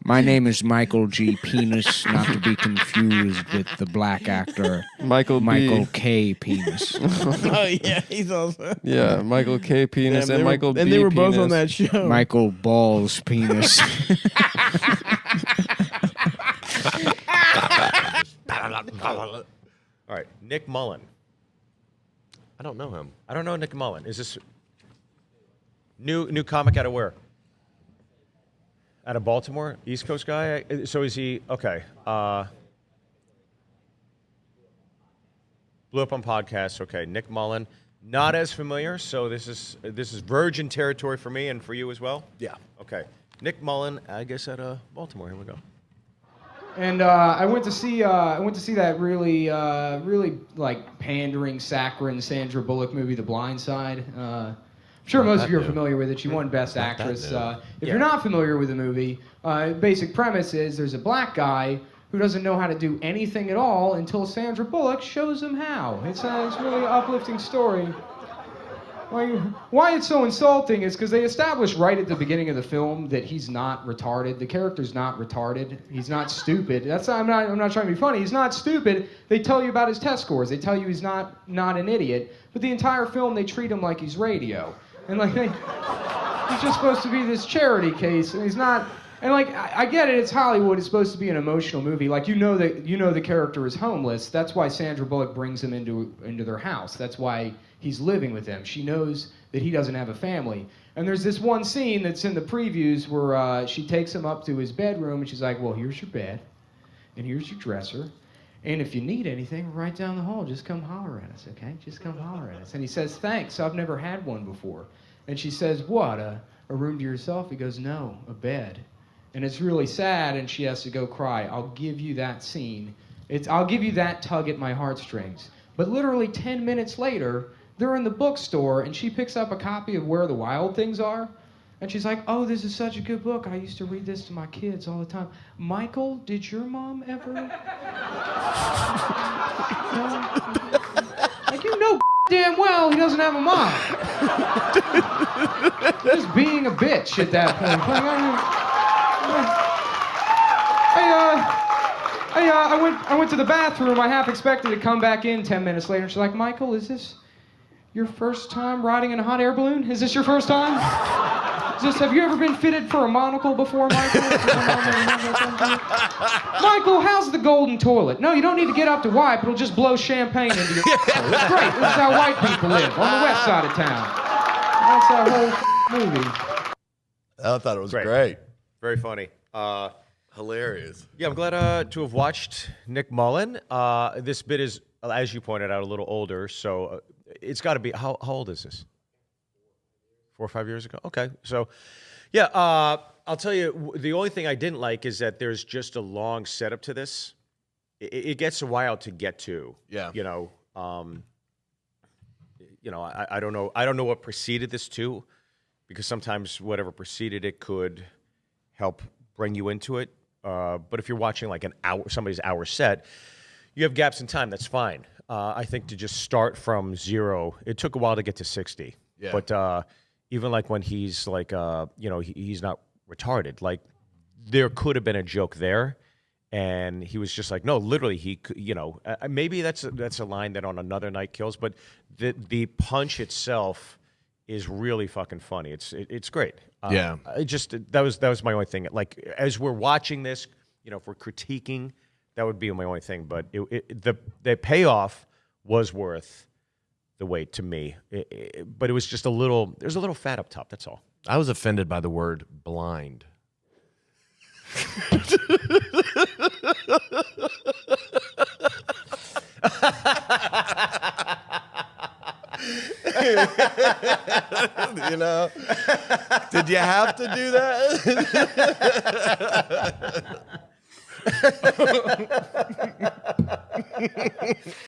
My name is Michael G. Penis, not to be confused with the black actor Michael K. Penis. Oh yeah, he's also. Yeah, Michael K. Penis Damn, and Michael B. And they were both Penis. on that show. Michael Balls Penis. All right, Nick Mullen. I don't know him. I don't know Nick Mullen. Is this new comic out of where? Out of Baltimore, East Coast guy. So is he okay? Blew up on podcasts. Okay, Nick Mullen. Not as familiar. So this is virgin territory for me and for you as well. Yeah. Okay, Nick Mullen. I guess out of Baltimore. Here we go. And I went to see that really like pandering, saccharine Sandra Bullock movie, The Blind Side. I'm sure most of you are familiar with it. She won Best Actress. If you're not familiar with the movie, basic premise is there's a black guy who doesn't know how to do anything at all until Sandra Bullock shows him how. It's a really uplifting story. Why it's so insulting is because they establish right at the beginning of the film that he's not retarded. The character's not retarded. He's not stupid. I'm not trying to be funny. He's not stupid. They tell you about his test scores. They tell you he's not an idiot. But the entire film they treat him like he's radio. And like he's just supposed to be this charity case, and he's not. And like I get it, it's Hollywood. It's supposed to be an emotional movie. Like you know the character is homeless. That's why Sandra Bullock brings him into their house. That's why he's living with them. She knows that he doesn't have a family. And there's this one scene that's in the previews where she takes him up to his bedroom and she's like, well, here's your bed, and here's your dresser, and if you need anything, right down the hall, just come holler at us, okay? Just come holler at us. And he says, thanks, I've never had one before. And she says, what, a room to yourself? He goes, no, a bed. And it's really sad, and she has to go cry. I'll give you that scene. I'll give you that tug at my heartstrings. But literally 10 minutes later, they're in the bookstore, and she picks up a copy of Where the Wild Things Are. And she's like, oh, this is such a good book. I used to read this to my kids all the time. Michael, did your mom ever? Like, you know damn well he doesn't have a mom. Just being a bitch at that point. I went to the bathroom. I half expected to come back in 10 minutes later. She's like, Michael, is this your first time riding in a hot air balloon? Is this your first time? Have you ever been fitted for a monocle before, Michael? Michael, how's the golden toilet? No, you don't need to get up to wipe. It'll just blow champagne into your It's great. This is how white people live on the west side of town. That's our whole movie. I thought it was great. Very funny. Hilarious. Yeah, I'm glad to have watched Nick Mullen. This bit is, as you pointed out, a little older, so it's got to be. How old is this? 4 or 5 years ago? Okay. So, yeah, I'll tell you, the only thing I didn't like is that there's just a long setup to this. It gets a while to get to. Yeah. I don't know. I don't know what preceded this too, because sometimes whatever preceded it could help bring you into it. But if you're watching like somebody's hour set, you have gaps in time. That's fine. I think to just start from 0, it took a while to get to 60. Yeah. But even like when he's like, he's not retarded. Like there could have been a joke there, and he was just like, no, literally, he could, maybe that's a line that on another night kills. But the punch itself is really fucking funny. It's great. Yeah. That was my only thing. Like as we're watching this, if we're critiquing, that would be my only thing. But the payoff was worth the wait to me. But it was just there's a little fat up top. That's all. I was offended by the word blind. Did you have to do that?